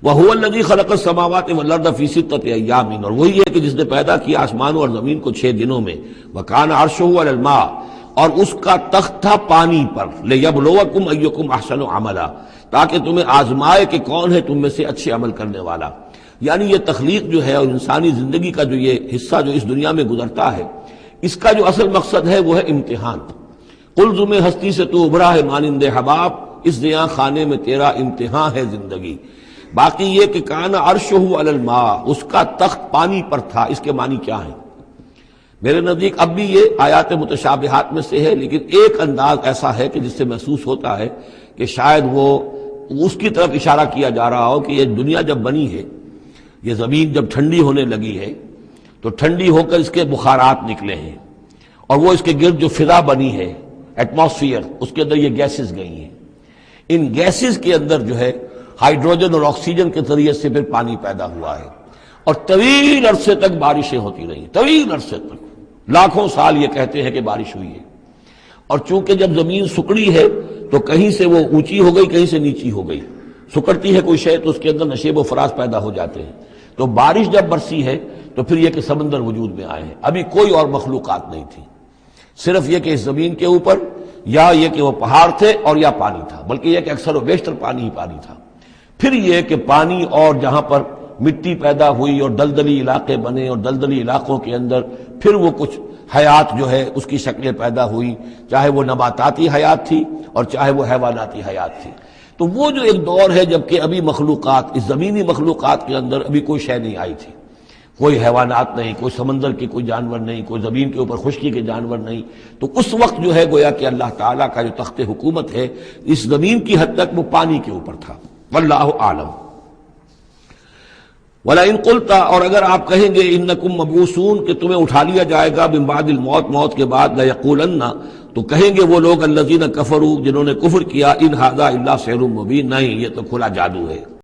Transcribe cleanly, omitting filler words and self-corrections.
وَهُوَ الَّذِي خَلَقَ السَّمَاوَاتِ وَالْأَرْضَ فِي سِتَّةِ أَيَّامٍ، اور وہی ہے کہ جس نے پیدا کیا آسمانوں اور زمین کو 6 دنوں میں، وَكَانَ عَرْشُهُ عَلَى الْمَاءِ، اور اس کا تخت تھا پانی پر، لِيَبْلُوَكُمْ أَيُّكُمْ أَحْسَنُ عَمَلًا، تاکہ تمہیں آزمائے کہ کون ہے تم میں سے اچھے عمل کرنے والا۔ یعنی یہ تخلیق جو ہے اور انسانی زندگی کا جو یہ حصہ جو اس دنیا میں گزرتا ہے، اس کا جو اصل مقصد ہے وہ ہے امتحان۔ قلزم ہستی سے تو ابھرا ہے مانند حباب، اس زیاں خانے میں تیرا امتحان ہے زندگی۔ باقی یہ کہ کان عرشہ علی الماء، اس کا تخت پانی پر تھا، اس کے معنی کیا ہیں؟ میرے نزدیک اب بھی یہ آیات متشابہات میں سے ہے، لیکن ایک انداز ایسا ہے کہ جس سے محسوس ہوتا ہے کہ شاید وہ اس کی طرف اشارہ کیا جا رہا ہو کہ یہ دنیا جب بنی ہے، یہ زمین جب ٹھنڈی ہونے لگی ہے تو ٹھنڈی ہو کر اس کے بخارات نکلے ہیں، اور وہ اس کے گرد جو فضا بنی ہے، ایٹماسفیئر، اس کے اندر یہ گیسز گئی ہیں۔ ان گیسز کے اندر جو ہے ہائیڈروجن اور آکسیجن کے ذریعے سے پھر پانی پیدا ہوا ہے، اور طویل عرصے تک بارشیں ہوتی رہیں، طویل عرصے تک، لاکھوں سال یہ کہتے ہیں کہ بارش ہوئی ہے۔ اور چونکہ جب زمین سکڑی ہے تو کہیں سے وہ اونچی ہو گئی، کہیں سے نیچی ہو گئی، سکڑتی ہے کوئی شے تو اس کے اندر نشیب و فراز پیدا ہو جاتے ہیں۔ تو بارش جب برسی ہے تو پھر یہ کہ سمندر وجود میں آئے ہیں، ابھی کوئی اور مخلوقات نہیں تھی، صرف یہ کہ اس زمین کے اوپر یا یہ کہ وہ پہاڑ تھے اور یا پانی تھا، بلکہ یہ کہ اکثر و بیشتر پانی ہی پانی تھا۔ پھر یہ کہ پانی اور جہاں پر مٹی پیدا ہوئی اور دلدلی علاقے بنے، اور دلدلی علاقوں کے اندر پھر وہ کچھ حیات جو ہے اس کی شکلیں پیدا ہوئی، چاہے وہ نباتاتی حیات تھی اور چاہے وہ حیواناتی حیات تھی۔ تو وہ جو ایک دور ہے جب کہ ابھی مخلوقات، اس زمینی مخلوقات کے اندر ابھی کوئی شے نہیں آئی تھی، کوئی حیوانات نہیں، کوئی سمندر کے کوئی جانور نہیں، کوئی زمین کے اوپر خشکی کے جانور نہیں، تو اس وقت جو ہے گویا کہ اللہ تعالیٰ کا جو تخت حکومت ہے اس زمین کی حد تک وہ پانی کے اوپر تھا۔ واللہ اعلم۔ وَلَئِن قُلْتَ، اور اگر آپ کہیں گے اِنَّكُمْ مَبْعُوثُونَ کہ تمہیں اٹھا لیا جائے گا من بعد الموت، موت کے بعد، لَيَقُولَنَّ تو کہیں گے وہ لوگ الذین کفروا جنہوں نے کفر کیا، ان ھذا الا سحر مبین، نہیں یہ تو کھلا جادو ہے۔